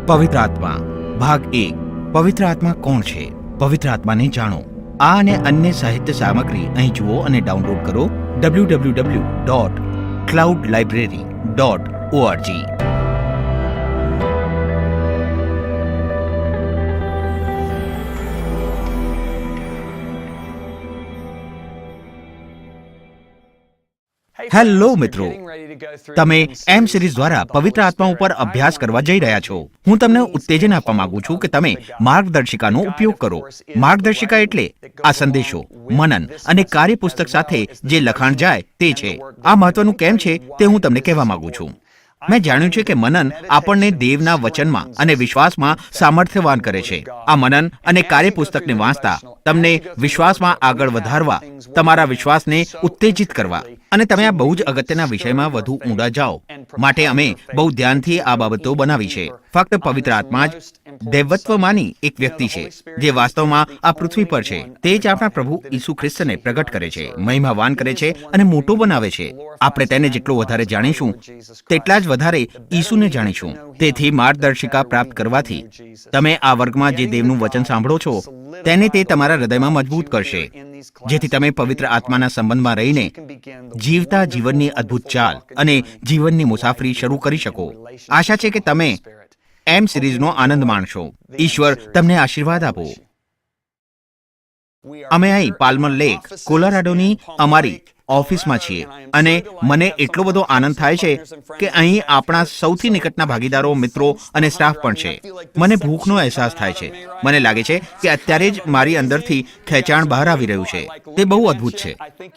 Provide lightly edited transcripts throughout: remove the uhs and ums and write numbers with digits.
પવિત્ર આત્મા ભાગ 1. પવિત્ર આત્મા કોણ છે? પવિત્ર આત્માને જાણો. આ અને અન્ય સાહિત્ય સામગ્રી અહીં જુઓ અને ડાઉનલોડ કરો www.cloudlibrary.org. હેલો મિત્રો, તમે એમ સિરીઝ દ્વારા પવિત્ર આત્મા ઉપર અભ્યાસ કરવા જઈ રહ્યા છો. હું તમને ઉત્તેજન આપવા માંગુ છું કે તમે માર્ગદર્શિકાનો ઉપયોગ કરો. માર્ગદર્શિકા એટલે આ સંદેશો, મનન અને કાર્યપુસ્તક સાથે જે લખાણ જાય તે છે. આ મહત્વનું કેમ છે તે હું તમને કહેવા માંગુ છું. મેં જાણ્યું છે કે મનન આપણને દેવના વચનમાં અને વિશ્વાસમાં સામર્થ્યવાન કરે છે. આ મનન અને કાર્યપુસ્તકને વાંચતા તમને વિશ્વાસમાં આગળ વધારવા, તમારા વિશ્વાસને ઉત્તેજિત કરવા અને તમે આ બહુ જ અગત્યના વિષયમાં વધુ ઊંડા જાઓ માટે અમે બહુ ધ્યાનથી આ બાબતો બનાવી છે. ફક્ત પવિત્ર આત્મા જ દૈવત્વમાંની એક વ્યક્તિ છે જે વાસ્તવમાં આ પૃથ્વી પર છે. તે જ આપણા પ્રભુ ઈસુ ખ્રિસ્તને પ્રગટ કરે છે, મહિમાવાન કરે છે અને મોટો બનાવે છે. આપણે તેને જેટલો વધારે જાણીશું તેટલા જ વધારે ઈસુને જાણીશું. તેથી માર્ગદર્શિકા પ્રાપ્ત કરવાથી તમે આ વર્ગમાં જે દેવનું વચન સાંભળો છો તેને તે તમારા હૃદયમાં મજબૂત કરશે, જેથી તમે પવિત્ર આત્માના સંબંધમાં રહીને જીવતા જીવનની અદ્ભુત ચાલ અને જીવનની મુસાફરી શરૂ કરી શકો. આશા છે કે તમે એમ સિરીઝનો આનંદ માણશો. ઈશ્વર તમને આશીર્વાદ આપો. અમે અહીં પાલ્મર લેક, કોલોરાડોની અમારી ઓફિસમાં છીએ અને મને એટલો બધો આનંદ થાય છે કે અહીં આપણા સૌથી નિકટના ભાગીદારો, મિત્રો અને સ્ટાફ પણ છે. મને ભૂખનો અહેસાસ થાય છે. મને લાગે છે કે અત્યારે જ મારી અંદરથી ખેંચાણ બહાર આવી રહ્યું છે. તે બહુ અદ્ભુત છે.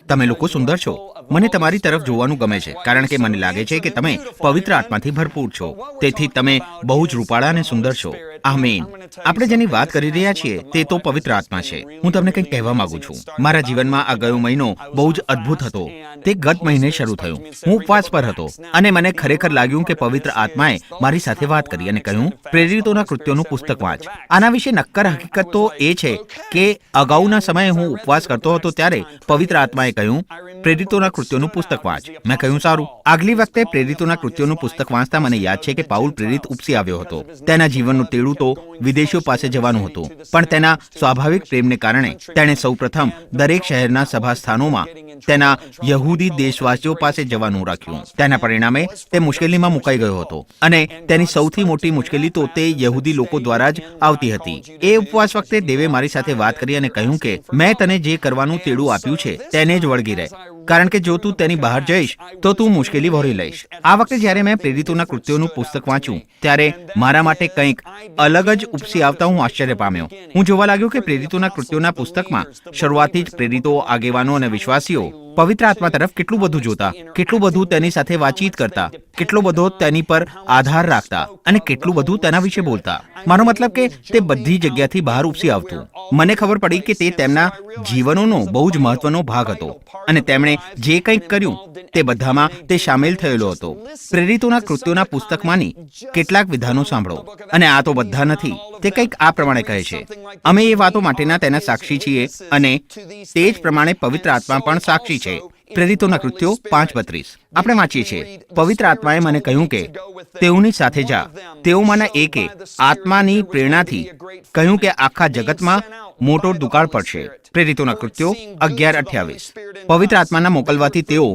તમે લોકો સુંદર છો. મને તમારી તરફ જોવાનું ગમે છે કારણ કે મને લાગે છે કે તમે પવિત્ર આત્માથી ભરપૂર છો. તેથી તમે બહુ જ રૂપાળા અને સુંદર છો. આમીન. આપણે જેની વાત કરી રહ્યા છીએ તે તો પવિત્ર આત્મા છે. હું તમને કંઈક કહેવા માંગુ છું. મારા જીવનમાં આ ગયો મહિનો બહુ જ અદ્ભુત હતો. તે ગત મહિને શરૂ થયું. હું ઉપવાસ પર હતો અને મને ખરેખર લાગ્યું કે પવિત્ર આત્માએ મારી સાથે વાત કરી અને કહ્યું, પ્રેરિતોના કૃત્યોનું પુસ્તક વાંચ. આના વિશે નક્કર હકીકત તો એ છે કે અગાઉના સમયે હું ઉપવાસ કરતો હતો ત્યારે પવિત્ર આત્માએ કહ્યું, પ્રેરિતોના કૃત્યોનું પુસ્તક વાંચ. મેં કહ્યું સારું. આગલી વખતે પ્રેરિતોના કૃત્યોનું પુસ્તક વાંચતા મને યાદ છે કે પાઉલ પ્રેરિત ઉપસી આવ્યો હતો. તેના જીવનનું તેડું તો વિદેશીઓ પાસે જવાનું હતું, પણ તેના સ્વાભાવિક પ્રેમને કારણે તેણે સૌપ્રથમ દરેક શહેરના સભા સ્થાનોમાં તેના યહૂદી દેશવાસીઓ પાસે જવાનું રાખ્યું. તેના પરિણામે તે મુશ્કેલીમાં મુકાઈ ગયો હતો અને તેની સૌથી મોટી મુશ્કેલી તો તે યહૂદી લોકો દ્વારા જ આવતી હતી. એ ઉપવાસ વખતે દેવે મારી સાથે વાત કરી અને કહ્યું કે મેં તને જે કરવાનું તેડું આપ્યું છે તેને જ વળગી રહે, કારણ કે જો તું તેની બહાર જઈશ તો તું મુશ્કેલી વહોરી લઈશ. આ વખતે જ્યારે મેં પ્રેરિતોના કૃત્યોનું પુસ્તક વાંચ્યું ત્યારે મારા માટે કંઈક અલગ જ ઉપસી આવતા હું આશ્ચર્ય પામ્યો. હું જોવા લાગ્યો કે પ્રેરિતોના કૃત્યોના પુસ્તકમાં શરૂઆતથી જ પ્રેરિતો, આગેવાનો અને વિશ્વાસીઓ પવિત્ર આત્મા તરફ કેટલું બધું જોતા, કેટલું બધું તેની સાથે વાતચીત કરતા, કેટલો બધો તેની પર આધાર રાખતા અને કેટલું બધું તેના વિશે બોલતા. મારો મતલબ કે તે બધી જગ્યાથી બહાર ઉપસી આવતું. મને ખબર પડી કે તે તેમના જીવનોનો બહુ જ મહત્વનો ભાગ હતો અને તેમણે જે કંઈક કર્યું તે બધામાં તે સામેલ થયેલો હતો. પ્રેરિતોના કૃત્યોના પુસ્તકમાંની કેટલાક વિધાનો સાંભળો. અને આ તો બધા નથી. તે કંઈક આ પ્રમાણે કહે છે, અમે એ વાતો માટેના તેના સાક્ષી છીએ અને તે જ પ્રમાણે પવિત્ર આત્મા પણ સાક્ષી છે. પ્રેરિતોના કૃત્યો 5:32 આપણે વાંચીએ છીએ, પવિત્ર આત્માએ મને કહ્યું કે તેઓની સાથે જા. તેઓમાંના એકે આત્માની પ્રેરણાથી કહ્યું કે આખા જગતમાં મોટો દુકાળ પડશે. પ્રેરિતોના કૃત્યો 11:28 પવિત્ર આત્માના મોકલવાથી તેઓ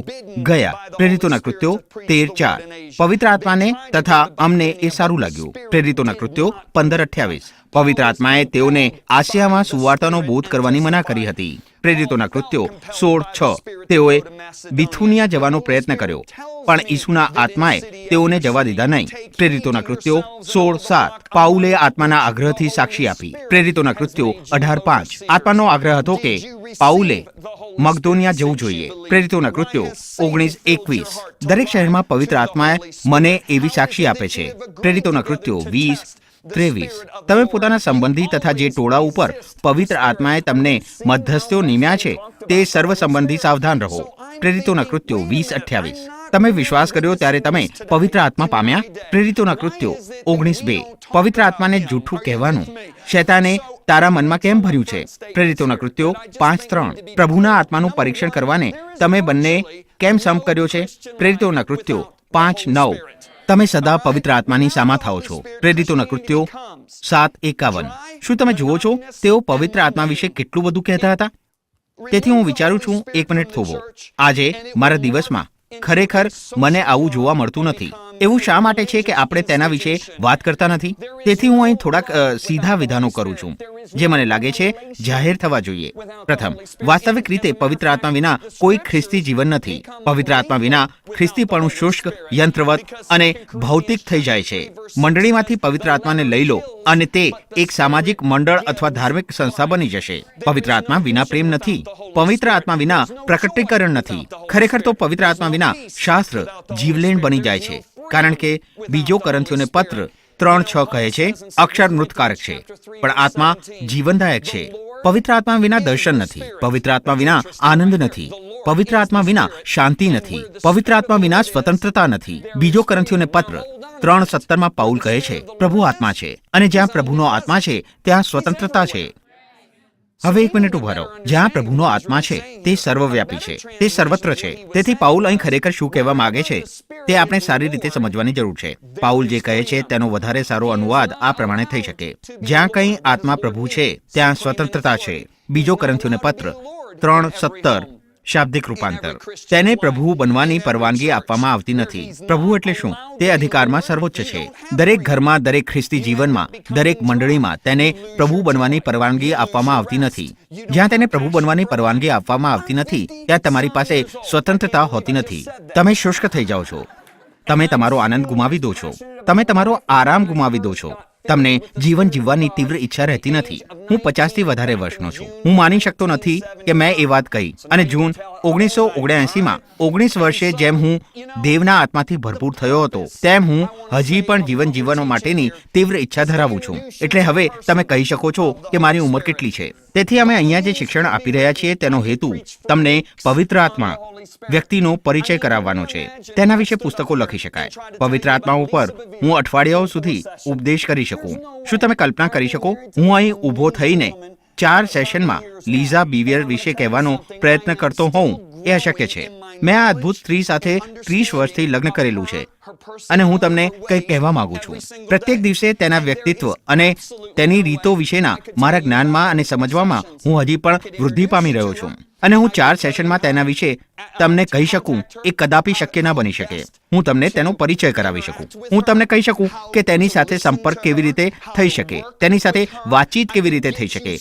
ગયા. પ્રેરિતોના કૃત્યો 13:4 પવિત્ર આત્માને તથા અમને એ સારું લાગ્યું. પ્રેરિતોના કૃત્યો 15:28 પવિત્ર આત્માએ તેઓને આસિયામાં સુવાર્તાનો બોધ કરવાની મના કરી હતી. પ્રેરિતોના કૃત્યો 16:6 તેઓએ બિથુનિયા જવાનો પ્રયત્ન કર્યો પણ ઈસુના આત્માએ તેઓને જવા દીધા નહીં. પ્રેરિતોના કૃત્યો 16:7 પાઉલે આત્માના આગ્રહથી સાક્ષી આપી. પ્રેરિતોના કૃત્યો 18:5 આત્માનો આગ્રહ હતો કે પાઉલે મકદોનિયા જવું જોઈએ. પ્રેરિતોના કૃત્યો 19:21 દરેક શહેરમાં પવિત્ર આત્માએ મને એવી સાક્ષી આપે છે. પ્રેરિતોના કૃત્યો 20:23 તમે પોતાના સંબંધી તથા જે ટોળા ઉપર પવિત્ર આત્માએ તમને મધ્યસ્થીઓ નિમ્યા છે તે સર્વ સંબંધી સાવધાન રહો. પ્રેરિતોના કૃત્યો 20:28 તમે વિશ્વાસ કર્યો ત્યારે તમે પવિત્ર આત્મા પામ્યા. પ્રેરિતોના કૃત્યો 19:2 પવિત્ર આત્માને જૂઠું કહેવાનું શૈતાને તારા મનમાં કેમ ભર્યું છે? પ્રેરિતોના કૃત્યો 5:3 પ્રભુના આત્માનું પરીક્ષણ કરવાને તમે બંને કેમ સંપ કર્યો છે? પ્રેરિતોના કૃત્યો 5:9 તમે સદા પવિત્ર આત્માની સામા થાઓ છો. પ્રેરિતોના કૃત્યો 7:51. શું તમે જુઓ છો તેઓ પવિત્ર આત્મા વિશે કેટલું બધું કહેતા હતા? તેથી હું વિચારું છું, 1 મિનિટ થોભો. આજે મારા દિવસમાં ખરેખર મને આવું જોવા મળતું નથી. એવું શા માટે છે કે આપણે તેના વિશે વાત કરતા નથી? તેથી હું અહીં થોડાક સીધા વિધાનો કરું છું જે મને લાગે છે જાહેર થવા જોઈએ. પ્રથમ, વાસ્તવિક રીતે પવિત્ર આત્મા વિના કોઈ ખ્રિસ્તી જીવન નથી. પવિત્ર આત્મા વિના ખ્રિસ્તીપણું શુષ્ક, યંત્રવત અને ભૌતિક થઈ જાય છે. મંડળીમાંથી પવિત્ર આત્માને લઈ લો અને તે એક સામાજિક મંડળ અથવા ધાર્મિક સંસ્થા બની જશે. પવિત્ર આત્મા વિના પ્રેમ નથી. પવિત્ર આત્મા વિના પ્રકટીકરણ નથી. ખરેખર તો પવિત્ર આત્મા વિના શાસ્ત્ર જીવલેણ બની જાય છે. કારણ કે બીજો કરંથીઓને પત્ર 3:6 કહે છે, અક્ષર મૃતકારક છે પણ આત્મા જીવનદાયક છે. પવિત્ર આત્મા વિના દર્શન નથી. પવિત્ર આત્મા વિના આનંદ નથી. પવિત્ર આત્મા વિના શાંતિ નથી. પવિત્ર આત્મા વિના સ્વતંત્રતા નથી. બીજો કરંથીઓને પત્ર 3:17 પાઉલ કહે છે, પ્રભુ આત્મા છે અને જ્યાં પ્રભુનો આત્મા છે ત્યાં સ્વતંત્રતા છે. હવે 1 મિનિટ ઉભા રહો. જ્યાં પ્રભુનો આત્મા છે તે સર્વવ્યાપી છે, તે સર્વત્ર છે. તેથી પાઉલ અહીં ખરેખર શું કહેવા માંગે છે તે આપણે સારી રીતે સમજવાની જરૂર છે. પાઉલ જે કહે છે તેનો વધારે સારો અનુવાદ આ પ્રમાણે થઈ શકે, જ્યાં કંઈ આત્મા પ્રભુ છે ત્યાં સ્વતંત્રતા છે. બીજો કરંથીઓને પત્ર 3:17 શાબ્દિક રૂપાંતર. તેને પ્રભુ બનવાની પરવાનગી આપવામાં આવતી નથી. પ્રભુ એટલે શું? તે અધિકારમાં સર્વોચ્ચ છે. દરેક ઘરમાં, દરેક ખ્રિસ્તી જીવનમાં, દરેક મંડળીમાં તેને પ્રભુ બનવાની પરવાનગી આપવામાં આવતી નથી. જ્યાં તેને પ્રભુ બનવાની પરવાનગી આપવામાં આવતી નથી ત્યાં તમારી પાસે સ્વતંત્રતા હોતી નથી. તમે શુષ્ક થઈ જાઓ છો. તમે તમારો આનંદ ગુમાવી દો છો. તમે તમારો આરામ ગુમાવી દો છો. તમને જીવન જીવવાની તીવ્ર ઈચ્છા રહેતી નથી. હું 50 થી વધારે વર્ષનો છું. હું માની શકતો નથી કે મેં એ વાત કહી. અને જૂન 1979માં 19 વર્ષે જેમ હું દેવના આત્માથી ભરપૂર થયો હતો તેમ હું હજી પણ જીવન જીવવા માટેની તીવ્ર ઈચ્છા ધરાવું છું. એટલે હવે તમે કહી શકો છો કે મારી ઉંમર કેટલી છે. તેથી અમે અહીંયા જે શિક્ષણ આપી રહ્યા છીએ તેનો હેતુ તમને પવિત્ર આત્મા વ્યક્તિનો પરિચય કરાવવાનો છે. તેના વિશે પુસ્તકો લખી શકાય. પવિત્ર આત્મા ઉપર હું અઠવાડિયાઓ સુધી ઉપદેશ કરી શકું. શું તમે કલ્પના કરી શકો? હું અહીં ઊભો થઈને 4 સેશનમાં લીઝા બીવિયર વિશે કહેવાનો પ્રયત્ન કરતો હોઉં? એ અશક્ય છે. મેં આ અદ્ભુત સ્ત્રી સાથે 30 વર્ષથી લગ્ન કરેલું છે અને હું તમને કંઈક કહેવા માંગુ છું. પ્રત્યેક દિવસે તેના વ્યક્તિત્વ અને તેની રીતો વિશેના મારા જ્ઞાનમાં અને સમજવામાં હું હજી પણ વૃદ્ધિ પામી રહ્યો છું. અને હું 4 સેશનમાં તેના વિશે તમને કહી શકું એ કદાપી શક્ય ન બની શકે. હું તમને તેનો પરિચય કરાવી શકું. હું તમને કહી શકું કે તેની સાથે સંપર્ક કેવી રીતે થઈ શકે, તેની સાથે વાતચીત કેવી રીતે થઈ શકે,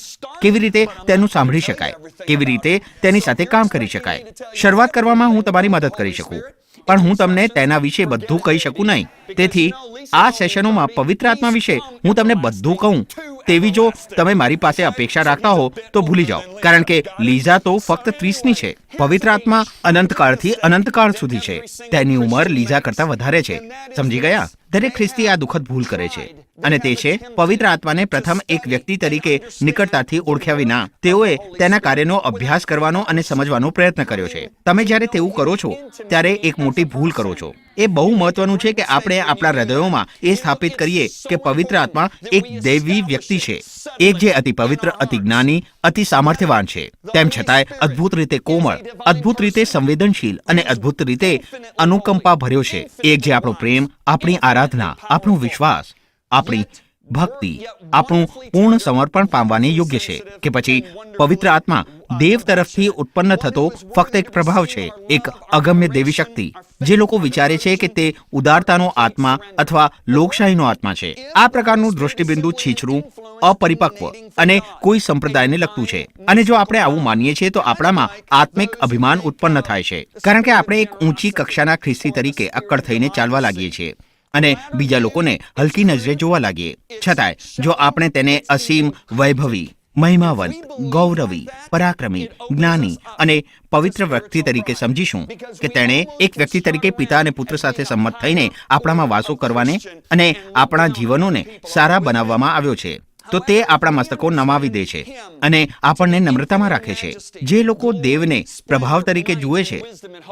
કેવી રીતે તેનું સાંભળી શકાય, કેવી રીતે તેની સાથે કામ કરી શકાય. શરૂઆત કરવામાં હું તમારી મદદ કરી શકું પણ હું તમને તેના વિશે બધું કહી શકું નહીં. તેથી આ સેશનોમાં પવિત્ર આત્મા વિશે હું તમને બધું કહું તેવી જો તમે મારી પાસે અપેક્ષા રાખતા હો તો ભૂલી જાઓ. કારણ કે લીઝા તો ફક્ત 30ની છે. પવિત્ર આત્મા અનંતકાળથી અનંતકાળ સુધી છે. તેની ઉંમર લીઝા કરતાં વધારે છે. સમજી ગયા? દરેક ખ્રિસ્તી આ દુઃખદ ભૂલ કરે છે અને તે છે પવિત્ર આત્માને પ્રથમ એક વ્યક્તિ તરીકે નિકટતાથી ઓળખ્યા વિના તેઓએ તેના કાર્યનો અભ્યાસ કરવાનો અને સમજવાનો પ્રયત્ન કર્યો છે. તમે જ્યારે તેવું કરો છો ત્યારે એક મોટી ભૂલ કરો છો. એ બહુ મહત્વનું છે કે આપણે આપણા હૃદયોમાં એ સ્થાપિત કરીએ કે પવિત્ર આત્મા એક દૈવી વ્યક્તિ છે, એક જે અતિ પવિત્ર, અતિ જ્ઞાની, અતિ સામર્થ્યવાન છે, તેમ છતાંય અદ્ભુત રીતે કોમળ, અદ્ભુત રીતે સંવેદનશીલ અને અદ્ભુત રીતે અનુકંપા ભર્યો છે. એક જે આપણો પ્રેમ, આપણી આરાધના, આપણો વિશ્વાસ, આપણી ભક્તિ, આપણું પૂર્ણ સમર્પણ પામવાની યોગ્ય છે. કે પછી પવિત્ર આત્મા દેવ તરફથી ઉત્પન્ન થતો ફક્ત એક પ્રભાવ છે, એક અગમ્ય દેવી શક્તિ. જે લોકો વિચારે છે કે તે ઉદારતાનો આત્મા અથવા લોકશાહીનો આત્મા છે. આ પ્રકારનું દૃષ્ટિબિંદુ છીછરું, અપરિપક્વ અને કોઈ સંપ્રદાયને લગતું છે. અને જો આપણે આવું માનીએ છીએ તો આપણામાં આત્મિક અભિમાન ઉત્પન્ન થાય છે. કારણ કે આપણે એક ઊંચી કક્ષાના ખ્રિસ્તી તરીકે અક્કડ થઈને ચાલવા લાગીએ છીએ અને બીજા લોકોને હલકી નજરે જોવા લાગીએ. છતાંય જો આપણે તેને અસીમ, વૈભવી, મહિમાવંત, ગૌરવી, પરાક્રમી, જ્ઞાની અને પવિત્ર વ્યક્તિ તરીકે સમજીશું કે તેણે એક વ્યક્તિ તરીકે પિતા અને પુત્ર સાથે સંમત થઈને આપણામાં વાસો કરવાને અને આપણા જીવનોને સારા બનાવવામાં આવ્યો છે, તો તે આપણા મસ્તકો નમાવી દે છે અને આપણને નમ્રતામાં રાખે છે. જે લોકો દેવને પ્રભાવ તરીકે જુએ છે,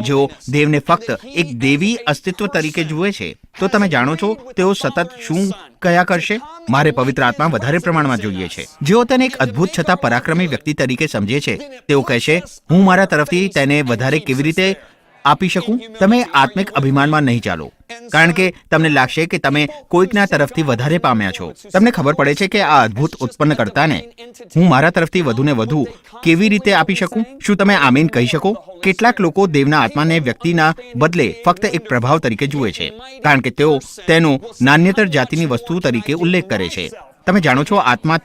જેઓ દેવને ફક્ત એક દેવી અસ્તિત્વ તરીકે જુએ છે, તો તમે જાણો છો તેઓ સતત શું કયા કરશે? મારે પવિત્ર આત્મા વધારે પ્રમાણમાં જોઈએ છે. જેઓ તેને એક અદ્ભુત છતાં પરાક્રમી વ્યક્તિ તરીકે સમજે છે તેઓ કહેશે, હું મારા તરફથી તેને વધારે કેવી રીતે આપી શકું? તમે આત્મિક અભિમાનમાં નહીં ચાલો, કારણ કે તમને લાગશે કે તમે કોઈકના તરફથી વધારે પામ્યા છો. તમને ખબર પડે છે કે આ અદ્ભુત ઉત્પન્નકર્તાને હું મારા તરફથી વધુને વધુ કેવી રીતે આપી શકું? શું તમે આમીન કહી શકો? કેટલાક લોકો દેવના આત્માને વ્યક્તિના બદલે ફક્ત એક પ્રભાવ તરીકે જુએ છે, કારણ કે તેઓ તેનો નાન્યતર જાતિની વસ્તુ તરીકે ઉલ્લેખ કરે છે. તમે જાણો છો, આત્મા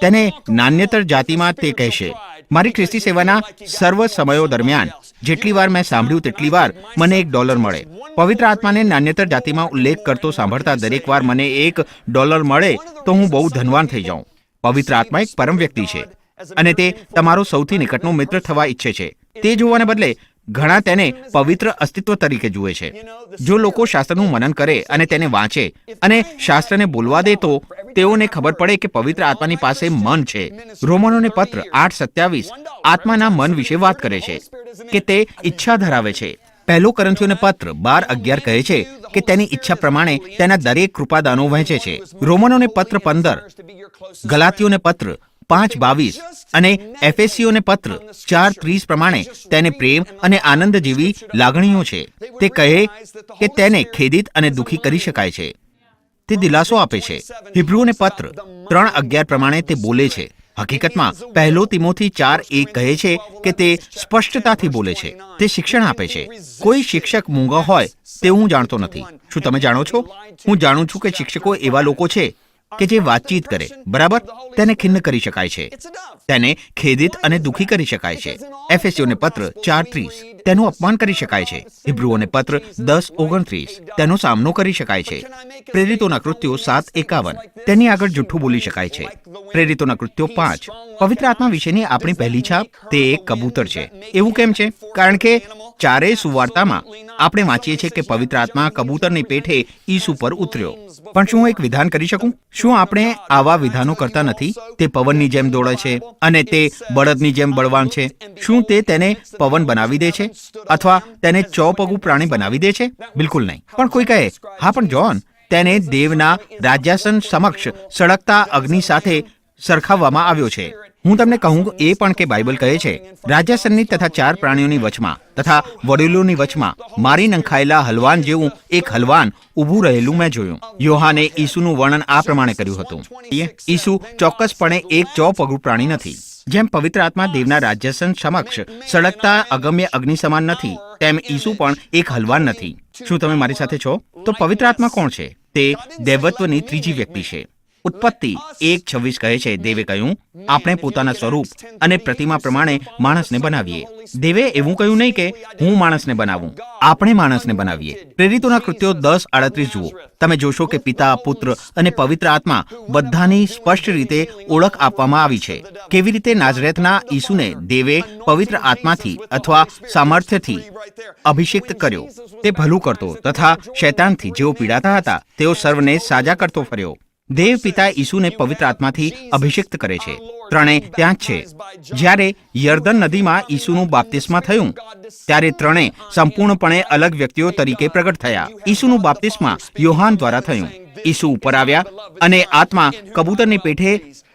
તેને નાન્યતર જાતિમાં તે કહેશે. મારી ખ્રિસ્તી સેવાના સર્વ સમયો દરમિયાન જેટલી વાર મેં સાંભળ્યું તેટલી વાર મને $1 મળે. પવિત્ર આત્માને નાન્યતર જાતિમાં ઉલ્લેખ કરતો સાંભળતા દરેક વાર મને $1 મળે તો હું બહુ ધનવાન થઈ જાઉં. પવિત્ર આત્મા એક પરમ વ્યક્તિ છે અને તે તમારો સૌથી નિકટનો મિત્ર થવા ઈચ્છે છે. તે જોવાને બદલે ઘણા તેને પવિત્ર અસ્તિત્વ તરીકે જુએ છે. જો લોકો શાસ્ત્રનું મનન કરે અને તેને વાંચે અને શાસ્ત્રને બોલવા દે તો તેઓને ખબર પડે કે પવિત્ર આત્માની પાસે મન છે. રોમનોને પત્ર 8:27 આત્માના મન વિશે વાત કરે છે કે તે ઈચ્છા ધરાવે છે. પહેલો કોરિન્થીયોને પત્ર 12:11 કહે છે કે તેની ઈચ્છા પ્રમાણે તેના દરેક કૃપાદાનો વહેંચે છે. રોમનોને પત્ર 15, ગલાતીયોને પત્ર 5:22 અને એફેસીઓને પત્ર 4:30 પ્રમાણે તેને પ્રેમ અને આનંદ જેવી લાગણીઓ છે. તે કહે કે તેને ખેદિત અને દુઃખી કરી શકાય છે. તે દિલાસો આપે છે. હિબ્રુઓને પત્ર 3:11 પ્રમાણે તે બોલે છે. હકીકતમાં પહેલો તિમોથી 4:1 કહે છે કે તે સ્પષ્ટતાથી બોલે છે. તે શિક્ષણ આપે છે. કોઈ શિક્ષક મૂંગા હોય તે હું જાણતો નથી. શું તમે જાણો છો? હું જાણું છું કે શિક્ષકો એવા લોકો છે કે જે વાતચીત કરે, બરાબર? તેને ખિન્ન કરી શકાય છે, તેને ખેદિત અને દુઃખી કરી શકાય છે. એફેસીઓને પત્ર 4:30 તેનું અપમાન કરી શકાય છે. હિબ્રુઓને પત્ર 10:29 તેનો સામનો કરી શકાય છે. પ્રેરિતોના કૃત્યો 7:51 તેની આગળ જૂઠું બોલી શકાય છે. પ્રેરિતોના કૃત્યો 5. પવિત્ર આત્મા વિશેની આપણી પહેલી છાપ તે એક કબૂતર છે. એવું કેમ છે? કારણ કે ચારેય સુવાર્તામાં આપણે વાંચીએ છીએ કે પવિત્ર આત્મા કબૂતરની પેઠે ઈસુ પર ઉતર્યો. પણ શું હું એક વિધાન કરી શકું? શું આપણે આવા વિધાનો કરતા નથી? તે પવનની જેમ દોડે છે અને તે બળદની જેમ બળવાન છે. શું તે તેને પવન બનાવી દે છે અથવા તેને ચોપગું પ્રાણી બનાવી દે છે? બિલકુલ નહીં. પણ કોઈ કહે, હા પણ જ્હોન, તેને દેવના રાજ્યાસન સમક્ષ સળગતા અગ્નિ સાથે સરખાવવામાં આવ્યો છે. હું તમને કહું એ પણ કે બાઇબલ કહે છે, રાજ્યાસનની તથા 4 પ્રાણીઓની વચમાં તથા વડીલોની વચમાં મારી નંખાયેલા હલવાન જેવું એક હલવાન ઊભું રહેલું મેં જોયું. યોહાને ઈસુનું વર્ણન આ પ્રમાણે કર્યું હતું. ઈસુ ચોક્કસપણે એક ચોપગું પ્રાણી નથી. જેમ પવિત્ર આત્મા દેવના રાજ્યાસન સમક્ષ સળગતા અગમ્ય અગ્નિ સમાન નથી, તેમ ઈસુ પણ એક હલવાન નથી. શું તમે મારી સાથે છો? તો પવિત્ર આત્મા કોણ છે? તે દૈવત્વની ત્રીજી વ્યક્તિ છે. ઉત્પત્તિ 1:26 કહે છે, દેવે કહ્યું, આપણે પોતાના સ્વરૂપ અને પ્રતિમા પ્રમાણે માણસને બનાવીએ. દેવે એવું કહ્યું નહીં કે હું માણસને બનાવું, આપણે માણસને બનાવીએ. પ્રેરિતોના કૃત્યો 10:38 જુઓ. તમે જોશો કે પિતા, પુત્ર અને પવિત્ર આત્મા બધાની સ્પષ્ટ રીતે ઓળખ આપવામાં આવી છે. કેવી રીતે નાઝરેથના ઈસુને દેવે પવિત્ર આત્માથી અથવા સામર્થ્યથી અભિષિક્ત કર્યો. તે ભલું કરતો તથા શૈતાનથી જેઓ પીડાતા હતા તેઓ સર્વને સાજા કરતો ફર્યો. દેવ પિતા ઈસુને પવિત્ર આત્માથી અભિષિક્ત કરે છે. ત્રણે ત્યાં જ છે. જ્યારે યર્દન નદીમાં ઈસુનું બાપ્તિસ્મા થયું ત્યારે ત્રણે સંપૂર્ણપણે અલગ વ્યક્તિઓ તરીકે પ્રગટ થયા. ઈસુનું બાપ્તિસ્મા યોહાન દ્વારા થયું. ઈસુ ઉપર આવ્યા અને આત્મા કબૂતરની પેઠે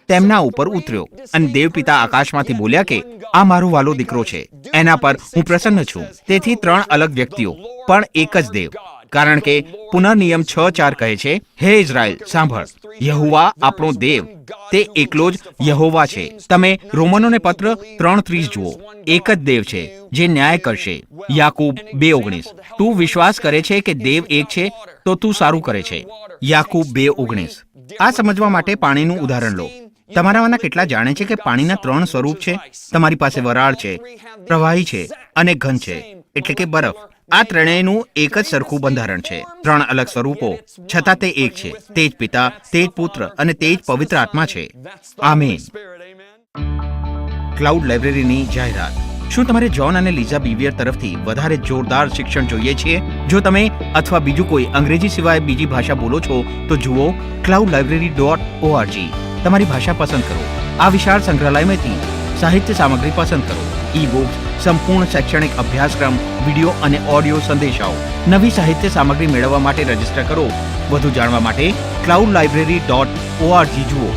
તેમના ઉપર ઉતર્યો અને દેવ પિતા આકાશમાંથી બોલ્યા કે આ મારો વાલો દીકરો છે, એના પર હું પ્રસન્ન છું. તેથી 3 અલગ વ્યક્તિઓ પણ એક જ દેવ. કારણ કે પુનર્નિયમ 6:4 કહે છે, હે ઇઝરાયલ સાંભળ, યહોવા આપણો દેવ તે એકલો જ યહોવા છે. તમે રોમનોને પત્ર 3:30 જુઓ. એક જ દેવ છે જે ન્યાય કરશે. યાકૂબ 2:19 તું વિશ્વાસ કરે છે કે દેવ એક છે તો તું સારું કરે છે. યાકૂબ 2:19. આ સમજવા માટે પાણીનું ઉદાહરણ લો. તમારામાંના કેટલા જાણે છે કે પાણીના 3 સ્વરૂપ છે? તમારી પાસે વરાળ છે, પ્રવાહી છે અને ઘન છે, એટલે કે બરફ. આ ત્રણેયનું એક જ સરખું બંધારણ છે. 3 અલગ સ્વરૂપો, છતાં તે એક છે. તે જ પિતા, તે જ પુત્ર અને તે જ પવિત્ર આત્મા છે. આમીન. ક્લાઉડ લાઇબ્રેરીની જાહેરાત. શું તમારે જ્હોન અને લીઝા બીવિયર તરફથી વધારે જોરદાર શિક્ષણ જોઈએ છીએ? જો તમે અથવા બીજું કોઈ અંગ્રેજી સિવાય બીજી ભાષા બોલો છો તો જુઓ cloudlibrary.org. તમારી ભાષા પસંદ કરો. આ વિશાળ સંગ્રહાલયમાંથી સાહિત્ય સામગ્રી પસંદ કરો. ઈ બુક્સ, સંપૂર્ણ શૈક્ષણિક અભ્યાસક્રમ, વિડીયો અને ઓડિયો સંદેશાઓ. નવી સાહિત્ય સામગ્રી મેળવવા માટે રજીસ્ટર કરો. વધુ જાણવા માટે cloudlibrary.org જુઓ.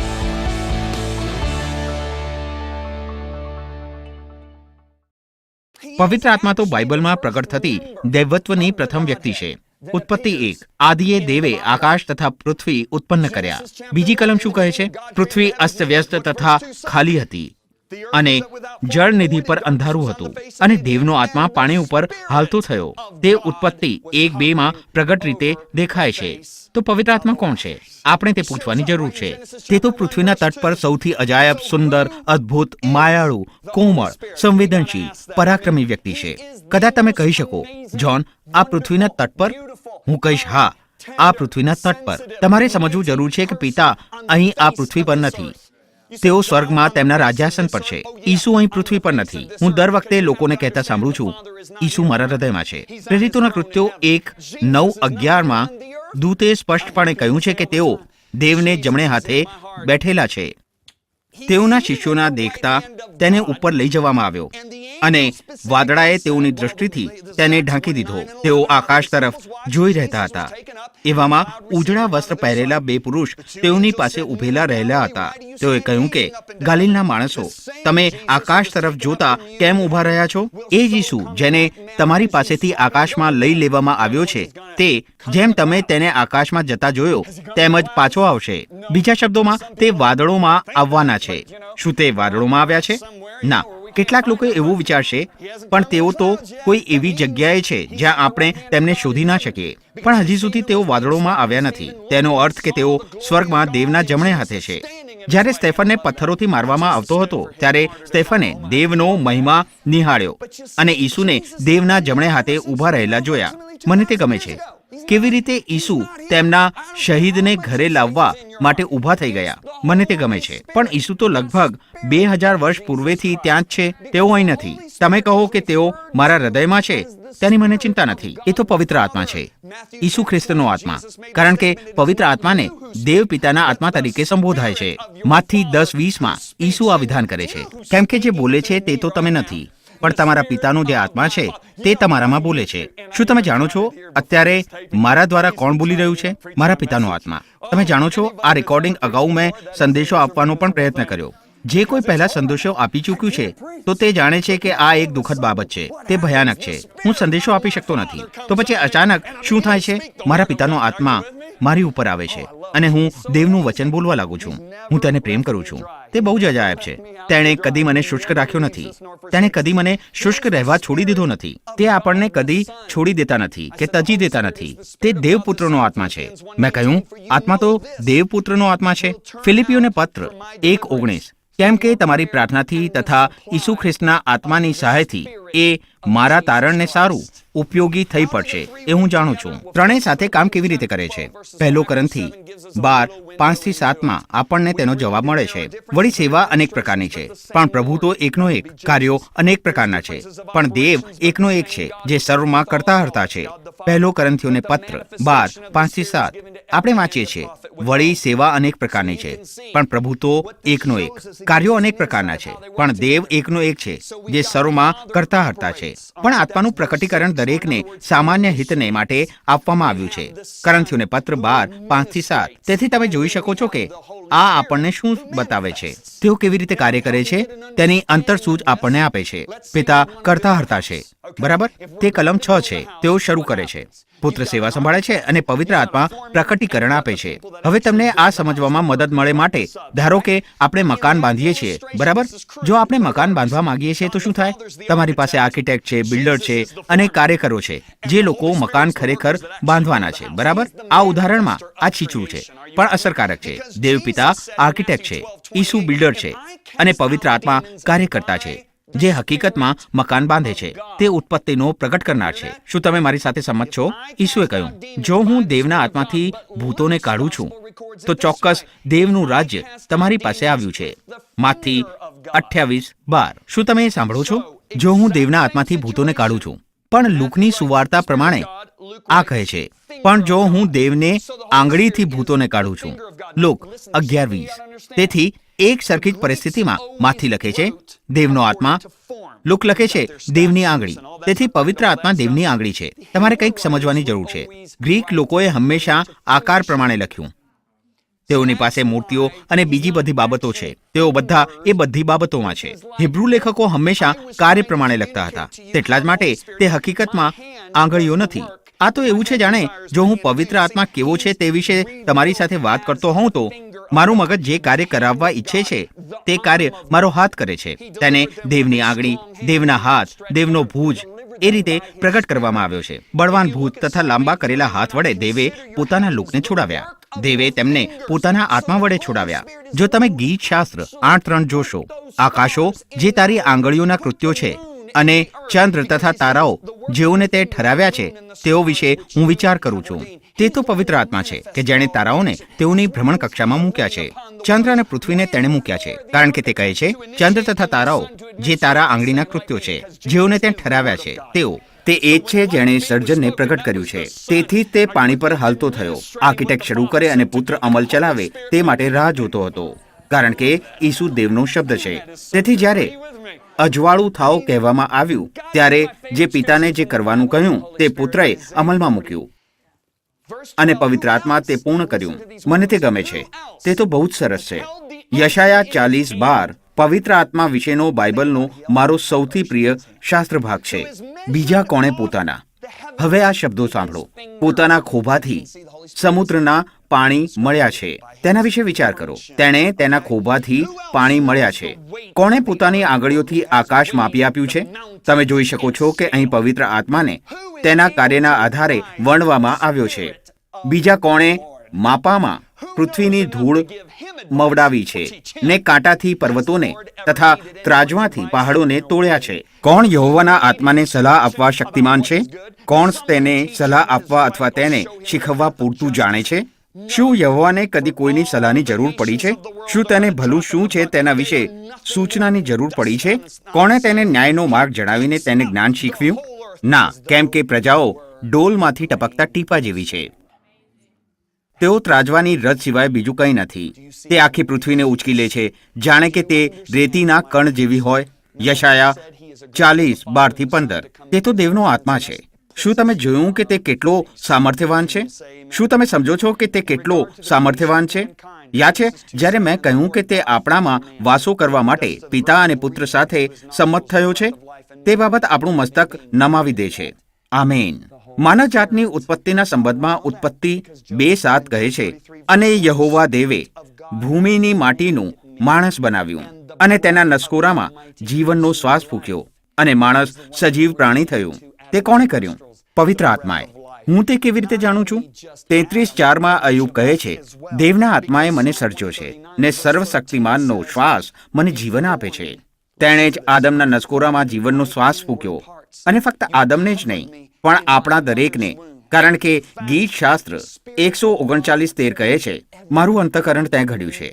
પવિત્ર આત્મા તો બાઇબલમાં પ્રગટ થતી દૈવત્વની પ્રથમ વ્યક્તિ છે. ઉત્પત્તિ 1, આદિએ દેવે આકાશ તથા પૃથ્વી ઉત્પન્ન કર્યા. બીજી કલમ શું કહે છે? પૃથ્વી અસ્તવ્યસ્ત તથા ખાલી હતી અને જળનિધિ પર અંધારું હતું, અને દેવનો આત્મા પાણી ઉપર હાલતો થયો. તે ઉત્પત્તિ 1:2 માં પ્રગટ રીતે દેખાય છે. તો પવિત્ર આત્મા કોણ છે? આપણે તે પૂછવાની જરૂર છે. તે તો પૃથ્વીના તટ પર સૌથી અજાયબ, સુંદર, અદ્ભુત, માયાળુ, કોમળ, સંવેદનશીલ, પરાક્રમી વ્યક્તિ છે. કદાચ તમે કહી શકો, જ્હોન, આ પૃથ્વીના તટ પર? હું કહીશ, હા, આ પૃથ્વીના તટ પર. તમારે સમજવું જરૂર છે કે પિતા અહીં આ પૃથ્વી પર નથી. તેઓ સ્વર્ગમાં તેમના રાજ્યાસન પર છે. ઈસુ અહીં પૃથ્વી પર નથી. હું દર વખતે લોકોને કહેતા સાંભળું છું, ઈસુ મારા હૃદયમાં છે. પ્રેરિતોના કૃત્યો 1:9-11 માં દૂતે સ્પષ્ટપણે કહ્યું છે કે તેઓ દેવને જમણે હાથે બેઠેલા છે. તેઓના શિષ્યોના દેખતા તેને ઉપર લઈ જવામાં આવ્યો, અને વાદળાએ તેઓની દૃષ્ટિથી તેને ઢાંકી દીધો. તેઓ આકાશ તરફ જોઈ રહેતા હતા. એવામાં ઉજળા વસ્ત્ર પહેરેલા 2 પુરુષ તેઓની પાસે ઊભેલા રહેલા હતા. તેઓએ કહ્યું કે, ગાલિલના માણસો, તમે આકાશ તરફ જોતા કેમ ઊભા રહ્યા છો? એ જ ઈસુ જેને તમારી પાસેથી આકાશમાં લઈ લેવામાં આવ્યો છે, તે જેમ તમે તેને આકાશમાં જતા જોયો તેમ જ પાછો આવશે. બીજા શબ્દોમાં, તે વાદળોમાં આવવાના છે. શું તે વાદળોમાં આવ્યા છે? ના. કેટલાક લોકો એવું વિચારશે, પણ તેઓ તો કોઈ એવી જગ્યાએ છે જ્યાં આપણે તેમને શોધી ના શકીએ. પણ હજી સુધી તેઓ વાદળોમાં આવ્યા નથી. તેનો અર્થ કે તેઓ સ્વર્ગમાં દેવના જમણે હાથે છે. જ્યારે સ્ટેફનને પથ્થરોથી મારવામાં આવતો હતો, ત્યારે સ્ટેફને દેવનો મહિમા નિહાળ્યો અને ઈસુને દેવના જમણે હાથે ઊભા રહેલા જોયા. મને તે ગમે છે. કેવી રીતે ઈસુ તેમના શહીદને ઘરે લાવવા માટે ઊભા થઈ ગયા. મને તે ગમે છે. પણ ઈસુ તો લગભગ 2000 વર્ષ પૂર્વેથી ત્યાં જ છે. તેઓ અહીં નથી. તમે કહો કે તેઓ મારા હૃદયમાં છે, તેની મને ચિંતા નથી. એ તો પવિત્ર આત્મા છે, ઈસુ ખ્રિસ્તનો આત્મા. કારણ કે પવિત્ર આત્માને દેવ પિતાના આત્મા તરીકે સંબોધાય છે. માથી 10:20 માં ઈસુ આ વિધાન કરે છે, કેમ કે જે બોલે છે તે તો તમે નથી, પણ તમારા પિતાનો જે આત્મા છે તે તમારામાં બોલે છે. શું તમે જાણો છો અત્યારે મારા દ્વારા કોણ બોલી રહ્યું છે? મારા પિતાનો આત્મા. તમે જાણો છો, આ રેકોર્ડિંગ અગાઉ મેં સંદેશો આપવાનો પણ પ્રયત્ન કર્યો. જે કોઈ પહેલા સંદેશો આપી ચૂક્યું છે તો તે જાણે છે કે આ એક દુઃખદ બાબત છે. તે ભયાનક છે. હું સંદેશો આપી શકતો નથી. તો પછી અચાનક શું થાય છે? મારા પિતાનો આત્મા મારી ઉપર આવે છે અને હું દેવનું વચન બોલવા લાગુ છું. હું તેને પ્રેમ કરું છું. તે બહુ જ અજાયબ છે. તેણે કદી મને શુષ્ક રાખ્યો નથી. તેણે કદી મને શુષ્ક રહેવા છોડી દીધો નથી. તે આપણને કદી છોડી દેતા નથી કે તજી દેતા નથી. તે દેવપુત્રનો આત્મા છે. મેં કહ્યું, આત્મા તો દેવપુત્રનો આત્મા છે. ફિલિપીઓને પત્ર 1:19, કેમ કે તમારી પ્રાર્થનાથી તથા ઈસુ ખ્રિસ્તના આત્માની સહાયથી એ મારા તારણને સારું ઉપયોગી થઈ પડશે, એ હું જાણું છું. ત્રણેય સાથે કામ કેવી રીતે કરે છે? 1 કોરિન્થી 12:5-7 માં આપણને તેનો જવાબ મળે છે. વળી સેવા અનેક પ્રકારની છે, પણ પ્રભુ તો એકનો એક. કાર્યો અનેક પ્રકારના છે, પણ દેવ એકનો એક છે, જે સર્વમાં કરતા હરતા છે. 1 કોરિન્થીઓને પત્ર 12:5-7 આપણે વાંચીએ છીએ, વળી સેવા અનેક પ્રકારની છે, પણ પ્રભુ તો એકનો એક. કાર્યો અનેક પ્રકારના છે, પણ દેવ એકનો એક છે, જે સર્વમાં કરતા હરતા છે. પણ આત્માનું પ્રકટીકરણ દરેકને સામાન્ય હિતને માટે આપવામાં આવ્યું છે. કોરિન્થીઓને પત્ર 12:5-7. તેથી તમે જોઈ શકો છો કે આ આપણને શું બતાવે છે? તેઓ કેવી રીતે કાર્ય કરે છે તેની અંતરસૂચ આપણને આપે છે. પિતા કરતા હરતા છે, બરાબર? તે કલમ 6 છે. તેઓ શરૂ કરે છે. પુત્ર સેવા સંભાળે છે અને પવિત્ર આત્મા પ્રકટીકરણ આપે છે. હવે તમને આ સમજવામાં મદદ મળે માટે ધારો કે આપણે મકાન બાંધીએ છીએ, બરાબર? જો આપણે મકાન બાંધવા માંગીએ છીએ તો શું થાય? તમારી પાસે આર્કિટેક્ટ છે, બિલ્ડર છે અને કાર્યકરો છે, જે લોકો મકાન ખરેખર બાંધવાના છે, બરાબર? આ ઉદાહરણમાં આ છીછરું છે, પણ અસરકારક છે. દેવપિતા આર્કિટેક્ટ છે, ઈસુ બિલ્ડર છે અને પવિત્ર આત્મા કાર્યકર્તા છે, જે હકીકતમાં મકાન બાંધે છે. તે ઉત્પત્તિનો પ્રગટ કરનાર છે. શું તમે મારી સાથે સંમત છો? ઈસુએ કહ્યું, જો હું દેવના આત્માથી ભૂતોને કાઢું છું તો ચોક્કસ દેવનું રાજ્ય તમારી પાસે આવ્યું છે. માથી 28:12. શું તમે એ સાંભળો છો? જો હું દેવના આત્માથી ભૂતોને કાઢું છું. પણ લુકની સુવાર્તા પ્રમાણે આ કહે છે, પણ જો હું દેવને આંગળીથી ભૂતોને કાઢું છું. લુક 11:20. તેથી એક સરખી જ પરિસ્થિતિમાં માથી લખે છે દેવનો આત્મા, લુક લખે છે દેવની આંગળી. તેથી પવિત્ર આત્મા દેવની આંગળી છે. તમારે કંઈક સમજવાની જરૂર છે. ગ્રીક લોકોએ હંમેશા આકાર પ્રમાણે લખ્યું. તેઓની પાસે મૂર્તિઓ અને બીજી બધી બાબતો છે. તેઓ બધા એ બધી બાબતોમાં છે. હિબ્રુ લેખકો હંમેશા કાર્ય પ્રમાણે લખતા હતા. તેટલા જ માટે તે હકીકતમાં આંગળીઓ નથી. આ તો એવું છે જાણે જો હું પવિત્ર આત્મા કેવો છે તે વિશે તમારી સાથે વાત કરતો હોઉં તો મારું મગજ જે કાર્ય કરાવવા ઈચ્છે છે તે કાર્ય મારો હાથ કરે છે. તેને દેવની આંગળી, દેવના હાથ, દેવનો ભુજ એ રીતે પ્રગટ કરવામાં આવ્યો છે. બળવાન ભૂત તથા લાંબા કરેલા હાથ વડે દેવે પોતાના લોકને છોડાવ્યા. દેવે તેમને પોતાના આત્મા વડે છોડાવ્યા. જો તમે ગીત શાસ્ત્ર 8:3 જોશો, આકાશો જે તારી આંગળીઓના કૃત્યો છે અને ચંદ્ર તથા તારાઓ જેઓને તે ઠરાવ્યા છે તેઓ વિશે હું વિચાર કરું છું. તે તો પવિત્ર આત્મા છે કે જેણે તારાઓને તેઓની ભ્રમણ કક્ષામાં મૂક્યા છે. ચંદ્ર અને પૃથ્વીને તેણે મૂક્યા છે, કારણ કે તે કહે છે ચંદ્ર તથા તારાઓ જે તારા આંગળીના કૃત્યો છે, જેઓને તે ઠરાવ્યા છે તેઓ. તે એ જ છે જેણે સર્જનને પ્રગટ કર્યું છે. તેથી તે પાણી પર હાલતો થયો. આર્કિટેક્ટ શરૂ કરે અને પુત્ર અમલ ચલાવે તે માટે રાહ જોતો હતો, કારણ કે ઈસુ દેવનો શબ્દ છે. તેથી જ્યારે અજવાળું થાઓ કહેવામાં આવ્યું ત્યારે જે પિતાને જે કરવાનું કહ્યું તે પુત્રએ અમલમાં મૂક્યું અને પવિત્ર આત્મા તે પૂર્ણ કર્યું. મને તે ગમે છે. તે તો બહુ જ સરસ છે. યશાયા 40:12 પવિત્ર આત્મા વિશેનો બાઇબલનો મારો સૌથી પ્રિય શાસ્ત્ર ભાગ છે. બીજા કોણે પોતાના. હવે આ શબ્દો સાંભળો. પોતાના ખોભાથી સમુદ્રના પાણી મળ્યા છે. તેના વિશે વિચાર કરો. તેણે તેના ખોભાથી પાણી મળ્યા છે. કોણે પોતાની આંગળીઓથી આકાશ માપી આપ્યું છે? તમે જોઈ શકો છો કે અહીં પવિત્ર આત્માને તેના કાર્યના આધારે વર્ણવામાં આવ્યો છે. બીજા કોણે માપામાં પૃથ્વીની ધૂળ મવડાવી છે ને કાંટાથી પર્વતોને તથા ત્રાજવાથી પહાડોને તોડ્યા છે. કોણ યહોવાના આત્માને સલાહ આપવા શક્તિમાન છે? કોણ તેને સલાહ આપવા અથવા તેને શીખવવા પૂરતું જાણે છે? શું યહોવાને કદી કોઈની સલાહની જરૂર પડી છે? શું તેને ભલું શું છે તેના વિશે સૂચનાની જરૂર પડી છે? કોણે તેને ન્યાયનો માર્ગ જણાવીને તેને જ્ઞાન શીખવ્યું? ના, કેમ કે પ્રજાઓ ડોલમાંથી ટપકતા ટીપા જેવી છે. તેઓ ત્રાજવાની રજ સિવાય બીજું કંઈ નથી. તે આખી પૃથ્વીને ઉચકી લે છે જાણે કે તે રેતીના કણ જેવી હોય. યશાયા 40:12-15 તે તો દેવનો આત્મા છે. શું તમે જોયું કે તે કેટલો સામર્થ્યવાન છે? શું તમે સમજો છો કે તે કેટલો સામર્થ્યવાન છે? યાદ છે જ્યારે મેં કહ્યું કે તે આપણામાં વાસો કરવા માટે પિતા અને પુત્ર સાથે સંમત થયો છે? તે બાબત આપણું મસ્તક નમાવી દે છે. આમેન. માનવજાતની ઉત્પત્તિના સંબંધમાં ઉત્પત્તિ 2:7 કહે છે, અને યહોવા દેવે ભૂમિની માટીનું માણસ બનાવ્યું અને તેના નસકોરામાં જીવનનો શ્વાસ ફૂંક્યો અને માણસ સજીવ પ્રાણી થયું. તે કોણે કર્યું? પવિત્ર આત્માએ. હું તે કેવી રીતે જાણું છું? 33:4 અયુબ કહે છે, દેવના આત્માએ મને સર્જ્યો છે ને સર્વશક્તિમાનનો શ્વાસ મને જીવન આપે છે. તેણે જ આદમના નસકોરામાં જીવનનો શ્વાસ ફૂંક્યો, અને ફક્ત આદમને જ નહીં પણ આપણા દરેકને, કારણ કે ગીત શાસ્ત્ર 139:13 કહે છે, મારું અંતઃકરણ તે ઘડ્યું છે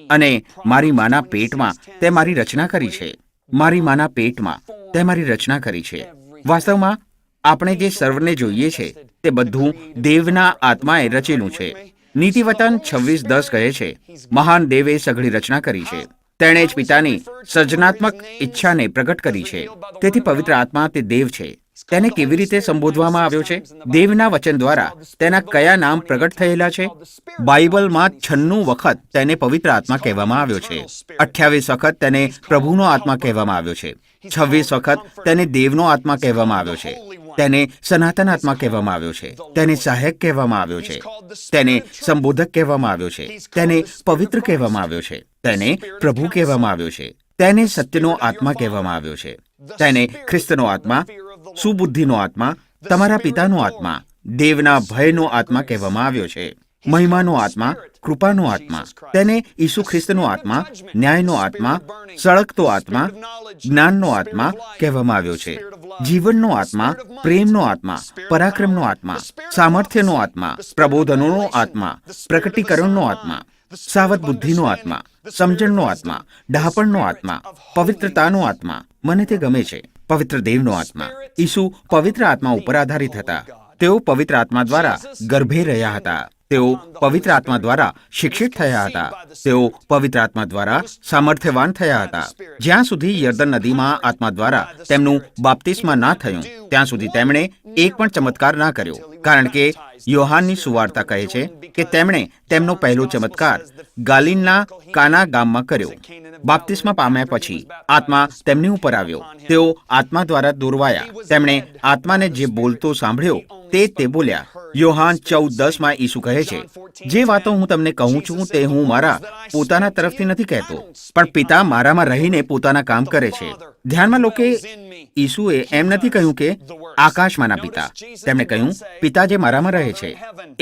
અને મારી માના પેટમાં તે મારી રચના કરી છે. મારી માના પેટમાં તે મારી રચના કરી છે. વાસ્તવમાં આપણે જે સર્વને જોઈએ છે તે બધું દેવના આત્માએ રચેલું છે. નીતિવચન 26:10 કહે છે, મહાન દેવે સઘળી રચના કરી છે. તેણે જ પિતાની સર્જનાત્મક ઈચ્છાને પ્રગટ કરી છે. તેથી પવિત્ર આત્મા તે દેવ છે. તેને કેવી રીતે સંબોધવામાં આવ્યો છે? દેવના વચન દ્વારા તેના કયા નામ પ્રગટ થયેલા છે? બાઇબલમાં 96 વખત તેને પવિત્ર આત્મા કહેવામાં આવ્યો છે. 28 વખત તેને પ્રભુનો આત્મા કહેવામાં આવ્યો છે. 26 વખત તેને દેવનો આત્મા કહેવામાં આવ્યો છે. તેને સનાતન આત્મા કહેવામાં આવ્યો છે. તેને સહાયક કહેવામાં આવ્યો છે. તેને સંબોધક કહેવામાં આવ્યો છે. તેને પવિત્ર કહેવામાં આવ્યો છે. તેને પ્રભુ કહેવામાં આવ્યો છે. તેને સત્યનો આત્મા કહેવામાં આવ્યો છે. તેને ખ્રિસ્તનો આત્મા, સુબુદ્ધિનો આત્મા, તમારા પિતાનો આત્મા, દેવના ભયનો આત્મા કહેવામાં આવ્યો છે. મહિમાનો આત્મા, કૃપાનો આત્મા. તેને ઈસુ ખ્રિસ્તનો આત્મા, ન્યાયનો આત્મા, સળગતો આત્મા, જ્ઞાનનો આત્મા કહેવામાં આવ્યો છે. જીવનનો આત્મા, પ્રેમનો આત્મા, પરાક્રમનો આત્મા, સામર્થ્યનો આત્મા, પ્રબોધનોનો આત્મા, પ્રકટીકરણનો આત્મા, સાવધ બુદ્ધિનો આત્મા, સમજણનો આત્મા, ડહાપણનો આત્મા, પવિત્રતાનો આત્મા. મને તે ગમે છે. પવિત્ર દેવનો આત્મા. ઈસુ પવિત્ર આત્મા ઉપર આધારિત હતા. તેઓ પવિત્ર આત્મા દ્વારા ગર્ભે રહ્યા હતા. તેઓ પવિત્ર આત્મા દ્વારા શિક્ષિત થયા હતા. તેઓ પવિત્ર આત્મા દ્વારા સામર્થ્યવાન થયા હતા. જ્યાં સુધી યર્દન નદીમાં આત્મા દ્વારા તેમનું બાપ્તિસ્મા ના થયું ત્યાં સુધી તેમણે એક પણ ચમત્કાર ના કર્યો, કારણ કે યોહાનની સુવાર્તા કહે છે કે તેમણે તેમનો પહેલો ચમત્કાર ગાલિલના કાના ગામમાં કર્યો. બાપ્તિસ્મા પામ્યા પછી આત્મા તેમની ઉપર આવ્યો. તેઓ આત્મા દ્વારા દોરવાયા. તેમણે આત્માને જે બોલતો સાંભળ્યો તે બોલ્યા. યોહાન 14:10 ઈસુ કહે છે, જે વાતો હું તમને કહું છું તે હું મારા પોતાના તરફથી નથી કહેતો, પણ પિતા મારામાં રહીને પોતાના કામ કરે છે. ધ્યાનમાં લો કે ઈસુએ એમ નથી કહ્યું કે આકાશમાંના પિતા. તેમણે કહ્યું પિતા જે મારામાં રહે છે.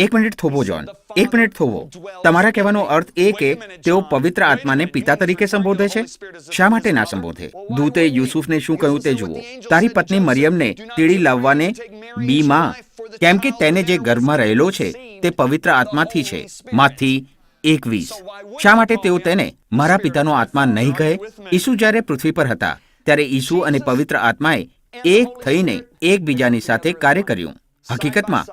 એક મિનિટ થોભો જોન, એક મિનિટ થોભો. તમારા કહેવાનો અર્થ એ કે તેઓ પવિત્ર આત્માને પિતા તરીકે સંબોધે છે? શા માટે ના સંબોધે? દૂતે યુસુફને શું કહ્યું તે જુઓ. તારી પત્ની મરિયમને તેડી લાવવાને બી માં, કેમ કે તેને જે ગર્ભમાં રહેલો છે તે પવિત્ર આત્માથી છે. માથી 21. શા માટે તેઓ તેને મારા પિતાનો આત્મા નહીં કહે? ઈસુ જ્યારે પૃથ્વી પર હતા ત્યારે ઈસુ અને પવિત્ર આત્માએ એક થઈને એકબીજાની સાથે કાર્ય કર્યું. હકીકતમાં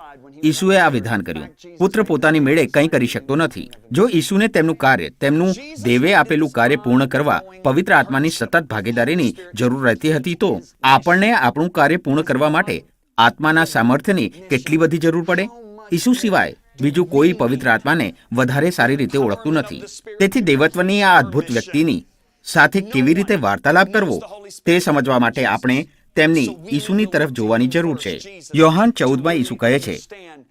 ઈસુએ આ વિધાન કર્યું. પુત્ર પોતાની મેળે કંઈ કરી શકતો નથી. જો ઈસુને તેમનું કાર્ય, તેમનું દેવે આપેલું કાર્ય પૂર્ણ કરવા પવિત્ર આત્માની સતત ભાગીદારીની જરૂર રહેતી હતી, તો આપણને આપણું કાર્ય પૂર્ણ કરવા માટે આત્માના સામર્થ્યની કેટલી બધી જરૂર પડે? ઈસુ સિવાય બીજું કોઈ પવિત્ર આત્માને વધારે સારી રીતે ઓળખતું નથી. તેથી દેવત્વની આ અદ્ભુત વ્યક્તિની સાથે કેવી રીતે વાર્તાલાપ કરવો તે સમજવા માટે આપણે તેમની ઈસુની તરફ જોવાની જરૂર છે. યોહાન 14 ઈસુ કહે છે,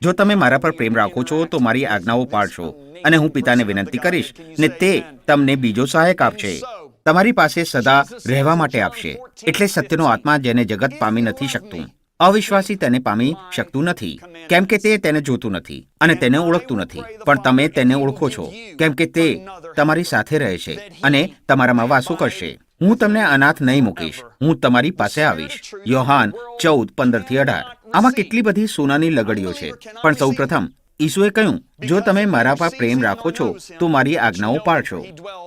જો તમે મારા પર પ્રેમ રાખો છો તો મારી આજ્ઞાઓ પાળશો, અને હું પિતાને વિનંતી કરીશ ને તે તમને બીજો સહાયક આપશે, તમારી પાસે સદા રહેવા માટે આપશે. એટલે સત્યનો આત્મા જેને જગત પામી નથી શકતું. અવિશ્વાસી તેને પામી શકતું નથી, કેમ કે તે તેને જોતું નથી અને તેને ઓળખતું નથી. પણ તમે તેને ઓળખો છો, કેમ કે તે તમારી સાથે રહે છે અને તમારામાં વાસો કરશે. હું તમને અનાથ નહીં મૂકીશ, હું તમારી પાસે આવીશ. યોહાન 14:15-18. આમાં કેટલી બધી સોનાની લગડીઓ છે. પણ સૌ પ્રથમ ઈસુએ કહ્યું, જો તમે મારા પર પ્રેમ રાખો છો તો મારી આજ્ઞાઓ પાળશો.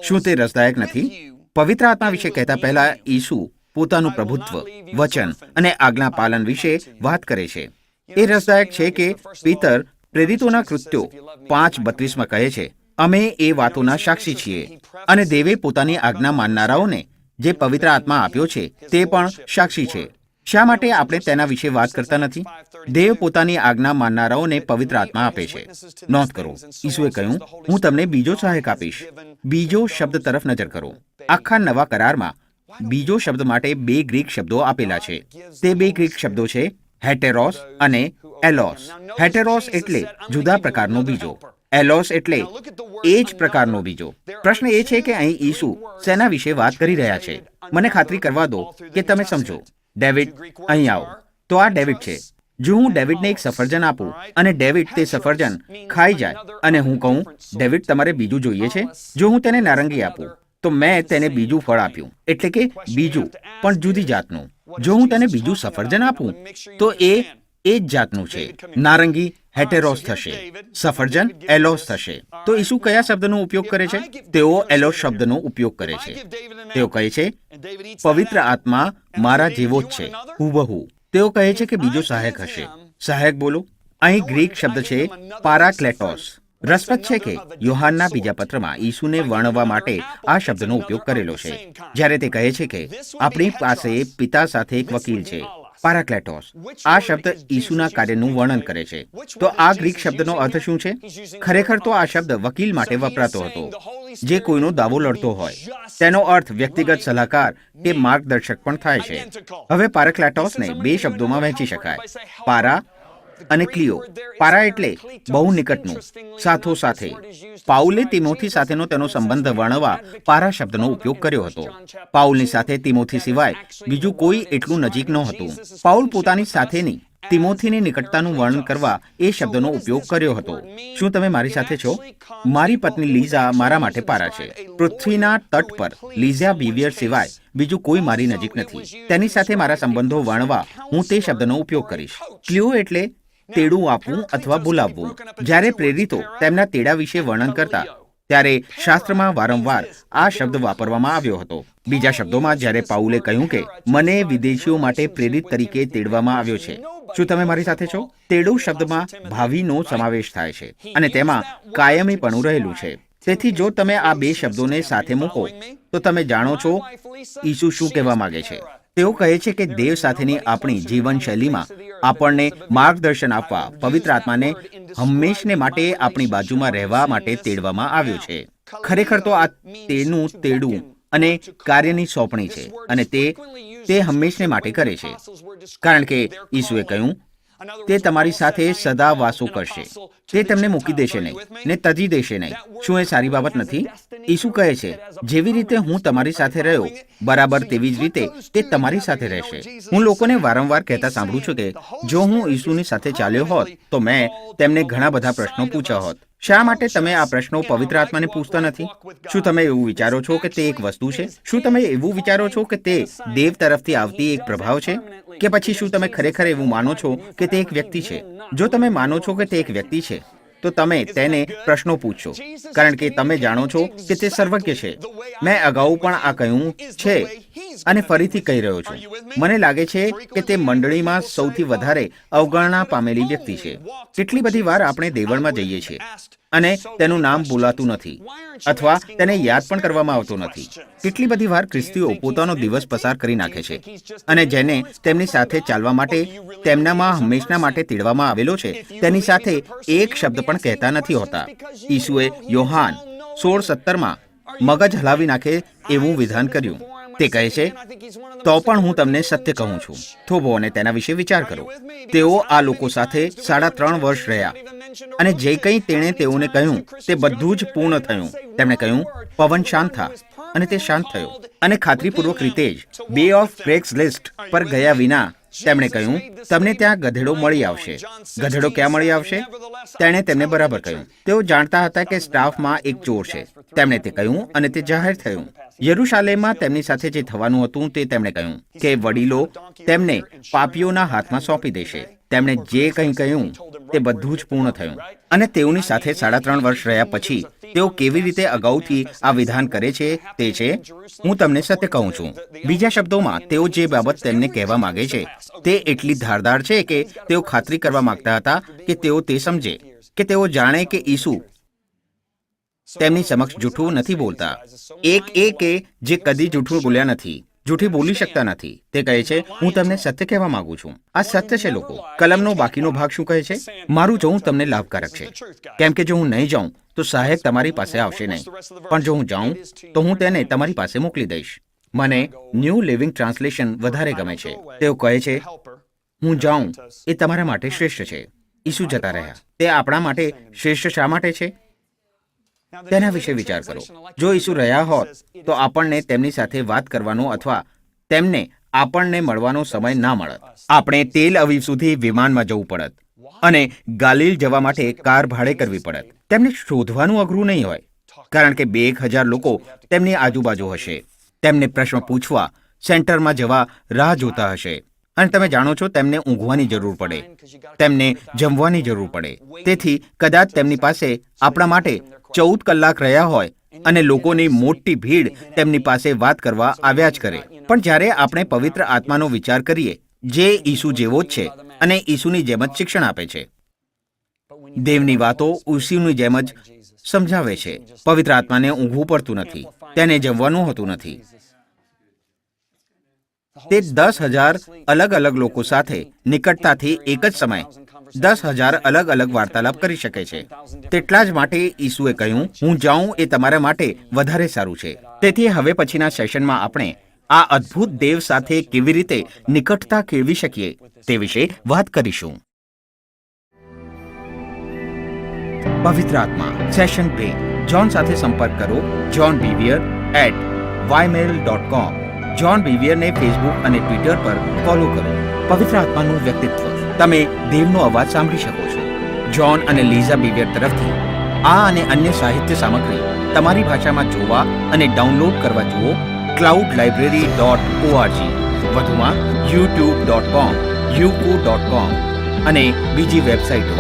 શું તે રસદાયક નથી? પવિત્ર આત્મા વિશે કહેતા પહેલા ઈસુ પોતાનું પ્રભુત્વ, વચન અને આજ્ઞા પાલન વિશે વાત કરે છે. એ રસદાયક છે કે પીતર પ્રેરિતોના કૃત્યો 5:32 કહે છે, અમે એ વાતોના સાક્ષી છીએ અને દેવે પોતાની આજ્ઞા માનનારાઓને જે પવિત્ર આત્મા આપ્યો છે તે પણ સાક્ષી છે. શા માટે આપણે તેના વિશે વાત કરતા નથી? દેવ પોતાની આજ્ઞા માનનારાઓને પવિત્ર આત્મા આપે છે. નોંધ કરો, ઈસુએ કહ્યું, હું તમને બીજો સહાયક આપીશ. બીજો શબ્દ તરફ નજર કરો. આખા નવા કરારમાં બીજો શબ્દ માટે 2 ગ્રીક શબ્દો આપેલા છે. તે 2 ગ્રીક શબ્દો છે હેટેરોસ અને એલોસ. હેટેરોસ એટલે જુદા પ્રકારનો બીજો, એલોસ એટલે એ જ પ્રકારનો બીજો. પ્રશ્ન એ છે કે અહીં ઈસુ શેના વિશે વાત કરી રહ્યા છે? મને ખાતરી કરવા દો કે તમે સમજો. ડેવિડ, અહીં આવો. તો આ ડેવિડ છે. જો હું ડેવિડને એક સફરજન આપું અને ડેવિડ તે સફરજન ખાઈ જાય અને હું કહું, ડેવિડ તમારે બીજું જોઈએ છે? જો હું તેને નારંગી આપું તો મેં તેને બીજું ફળ આપ્યું, એટલે કે બીજું પણ જુદી જાતનું. જો હું તેને બીજું સફરજન આપું તો એ જ જાતનું છે. નારંગી હેટેરોસ થશે, સફરજન એલોસ થશે. તો ઈસુ કયા શબ્દનો ઉપયોગ કરે છે? તેઓ એલોસ શબ્દનો ઉપયોગ કરે છે. તેઓ કહે છે પવિત્ર આત્મા મારા જેવો જ છે, હુબહુ. તેઓ કહે છે કે બીજો સહાયક હશે. સહાયક બોલો. અહીં ગ્રીક શબ્દ છે પારાક્લેટોસ. રસપ્રદ છે કે યોહાનના બીજા પત્રમાં ઈસુને વર્ણવવા માટે આ શબ્દનો ઉપયોગ કરેલો છે, જ્યારે તે કહે છે કે આપણી પાસે પિતા સાથે એક વકીલ છે. પારાક્લેટોસ આ શબ્દ ઈસુના કાર્યનું વર્ણન કરે છે. તો આ ગ્રીક શબ્દનો અર્થ શું છે? ખરેખર તો આ શબ્દ વકીલ માટે વપરાતો હતો, જે કોઈનો દાવો લડતો હોય. તેનો અર્થ વ્યક્તિગત સલાહકાર કે માર્ગદર્શક પણ થાય છે. હવે પારાક્લેટોસને 2 શબ્દોમાં વહેંચી શકાય, પારા અને ક્લિયો. પારા એટલે બહુ નિકટનું, સાથોસાથે. પાઉલે તિમોથી સાથેનો તેનો સંબંધ વર્ણવવા પારા શબ્દનો ઉપયોગ કર્યો હતો. પાઉલની સાથે તિમોથી સિવાય બીજું કોઈ એટલું નજીક ન હતું. પાઉલ પોતાની સાથેની તિમોથીની નિકટતાનું વર્ણન કરવા એ શબ્દનો ઉપયોગ કર્યો હતો. શું તમે મારી સાથે છો? મારી પત્ની લીઝા મારા માટે પારા છે. પૃથ્વીના તટ પર લીઝા બિવિયર સિવાય બીજું કોઈ મારી નજીક નથી. તેની સાથે મારા સંબંધો વર્ણવા હું તે શબ્દનો ઉપયોગ કરીશ. ક્લિયો એટલે તેડું આપવું અથવા બોલાવવું. જ્યારે પ્રેરિતો તેમના તેડા વિશે વર્ણન કરતા ત્યારે શાસ્ત્રમાં વારંવાર આ શબ્દ વાપરવામાં આવ્યો હતો. બીજા શબ્દોમાં જ્યારે પાઉલે કહ્યું કે મને વિદેશીઓ માટે પ્રેરિત તરીકે તેડવામાં આવ્યો છે, શું તમે મારી સાથે છો? તેડું શબ્દમાં ભાવિનો સમાવેશ થાય છે અને તેમાં કાયમીપણું રહેલું છે. તેથી જો તમે આ બે શબ્દોને સાથે મૂકો તો તમે જાણો છો ઈસુ શું કહેવા માંગે છે. તેઓ કહે છે કે દેવ સાથેની આપણી જીવનશૈલીમાં આપણને માર્ગદર્શન આપવા પવિત્ર આત્માને હંમેશને માટે આપણી બાજુમાં રહેવા માટે તેડવામાં આવ્યો છે. ખરેખર તો આ તેનું તેડું અને કાર્યની સોંપણી છે અને તે હંમેશને માટે કરે છે, કારણ કે ઈસુએ કહ્યું તે તમારી સાથે સદા વાસો કરશે. તે તમને મૂકી દેશે નહીં ને તજી દેશે નહીં. શું એ સારી બાબત નથી? ઈસુ કહે છે જેવી રીતે હું તમારી સાથે રહ્યો બરાબર તેવી જ રીતે તે તમારી સાથે રહેશે. હું લોકોને વારંવાર કહેતા સાંભળું છું કે જો હું ઈસુની સાથે ચાલ્યો હોત તો મેં તેમને ઘણા બધા પ્રશ્નો પૂછ્યા હોત. શા માટે તમે આ પ્રશ્નો પવિત્ર આત્માને પૂછતા નથી? શું તમે એવું વિચારો છો કે તે એક વસ્તુ છે? શું તમે એવું વિચારો છો કે તે દેવ તરફથી આવતી એક પ્રભાવ છે? કે પછી શું તમે ખરેખર એવું માનો છો કે તે એક વ્યક્તિ છે? જો તમે માનો છો કે તે એક વ્યક્તિ છે તો તમે તેને પ્રશ્નો પૂછશો, કારણ કે તમે જાણો છો કે તે સર્વજ્ઞ છે. મેં અગાઉ પણ આ કહ્યું છે અને ફરીથી કહી રહ્યો છું. મને લાગે છે કે તે મંડળીમાં સૌથી વધારે અવગણના પામેલી વ્યક્તિ છે. કેટલી બધી વાર આપણે દેવળમાં જઈએ છીએ અને તેનું નામ બોલાતું નથી અથવા તેને યાદ પણ કરવામાં આવતું નથી. કેટલી બધી વાર ખ્રિસ્તીઓ પોતાનો દિવસ પસાર કરી નાખે છે અને જેને તેમની સાથે ચાલવા માટે તેમનામાં હંમેશના માટે તેડવામાં આવેલો છે તેની સાથે એક શબ્દ પણ કહેતા નથી હોતા. ઈસુએ યોહાન 16:17 મગજ હલાવી નાખે એવું વિધાન કર્યું. તે કહે છે તો પણ હું તમને સત્ય કહું છું. થોભો અને તેના વિશે વિચાર કરો. તેઓ આ લોકો સાથે 3.5 વર્ષ રહ્યા અને જે કંઈ તેણે તેઓને કહ્યું તે બધું જ પૂર્ણ થયું. તેમણે કહ્યું પવન શાંત થા અને તે શાંત થયો. અને ખાતરીપૂર્વક રીતે જ બે ઓફ ક્રેગ્સલિસ્ટ પર ગયા વિના તેમણે કહ્યું તમને ત્યાં ગધેડો મળી આવશે. ગધેડો ક્યાં મળી આવશે? તેણે તેમને બરાબર કહ્યું. તેઓ જાણતા હતા કે સ્ટાફમાં એક ચોર છે. તેમણે તે કહ્યું અને તે જાહેર થયું. યરુશાલેમમાં તેમની સાથે જે થવાનું હતું તે તેમણે કહ્યું કે વડીલો તેમને પાપીઓના હાથમાં સોંપી દેશે. તેમણે જે કંઈ કહ્યું તે બધું જ પૂર્ણ થયું. અને તેઓની સાથે 3.5 વર્ષ રહ્યા પછી તેઓ કેવી રીતે અગાઉથી આ વિધાન કરે છે તે છે હું તમને સત્ય કહું છું. બીજા શબ્દોમાં તેઓ જે બાબત તેમને કહેવા માંગે છે તે એટલી ધારદાર છે કે તેઓ ખાતરી કરવા માંગતા હતા કે તેઓ તે સમજે, કે તેઓ જાણે કે ઈસુ તેમની સમક્ષ જૂઠું નથી બોલતા. એક એ કે જે કદી જૂઠું બોલ્યા નથી, જૂઠી બોલી શકતા નથી. તે કહે છે હું તમને સત્ય કહેવા માંગુ છું. આ સત્ય છે લોકો. કલમનો બાકીનો ભાગ શું કહે છે? મારું જવું તમને લાભકારક છે, કેમ કે જો હું નહીં જાઉં તો સહાયક તમારી પાસે આવશે નહીં, પણ જો હું જાઉં તો હું તેને તમારી પાસે મોકલી દઈશ. મને ન્યૂ લિવિંગ ટ્રાન્સલેશન વધારે ગમે છે. તેઓ કહે છે હું જાઉં એ તમારા માટે શ્રેષ્ઠ છે. ઈસુ જતા રહ્યા. તે આપણા માટે શ્રેષ્ઠ શા માટે છે? તેના વિશે વિચાર કરો. જો ઈસુ રહ્યા હોત તો આપણને તેમની સાથે વાત કરવાનો અથવા તેમને આપણને મળવાનો સમય ના મળત. આપણે તેલ અવીવ સુધી વિમાનમાં જવું પડત અને ગાલિલ જવા માટે કાર ભાડે કરવી પડત. તેમને શોધવાનું અઘરું નહીં હોય, કારણ કે 2,000 લોકો તેમની આજુબાજુ હશે. તેમને પ્રશ્ન પૂછવા સેન્ટરમાં જવા રાહ જોતા હશે. અને તમે જાણો છો તેમને ઊંઘવાની જરૂર પડે, તેમને જમવાની જરૂર પડે. તેથી કદાચ તેમની પાસે આપણા માટે 14 કલાક રહ્યા હોય અને લોકોની મોટી ભીડ તેમની પાસે વાત કરવા આવ્યા જ કરે. પણ જ્યારે આપણે પવિત્ર આત્માનો વિચાર કરીએ જે ઈસુ જેવો જ છે અને ઈસુની જેમ જ શિક્ષણ આપે છે, દેવની વાતો ઈસુની જેમ જ સમજાવે છે. પવિત્ર આત્માને ઊંઘવું પડતું નથી, તેને જમવાનું હોતું નથી. તે 10,000 અલગ અલગ લોકો સાથે નિકટતાથી એક જ સમયે 10,000 અલગ અલગ વાર્તાલાપ કરી શકે છે. તેટલા જ માટે ઈસુએ કહ્યું હું જાઉં એ તમારા માટે વધારે સારું છે. તેથી હવે પછીના સેશનમાં આપણે આ અદ્ભુત દેવ સાથે કેવી રીતે નિકટતા કેળવી શકીએ તે વિશે વાત કરીશું. પવિત્ર આત્મા સેશન 2. જ્હોન સાથે સંપર્ક કરો. johnbevere@ymail.com. જ્હોન બિવિયરને ફેસબુક અને ટ્વિટર પર ફોલો કરો. પવિત્ર આત્માનું વ્યક્તિત્વ. તમે દેવનો અવાજ સાંભળી શકો છો. જ્હોન અને લીઝા બિવિયર તરફથી આ અને અન્ય સાહિત્ય સામગ્રી તમારી ભાષામાં જોવા અને ડાઉનલોડ કરવા જુઓ cloudlibrary.org. વધુમાં youtube.com, youku.com અને બીજી વેબસાઇટો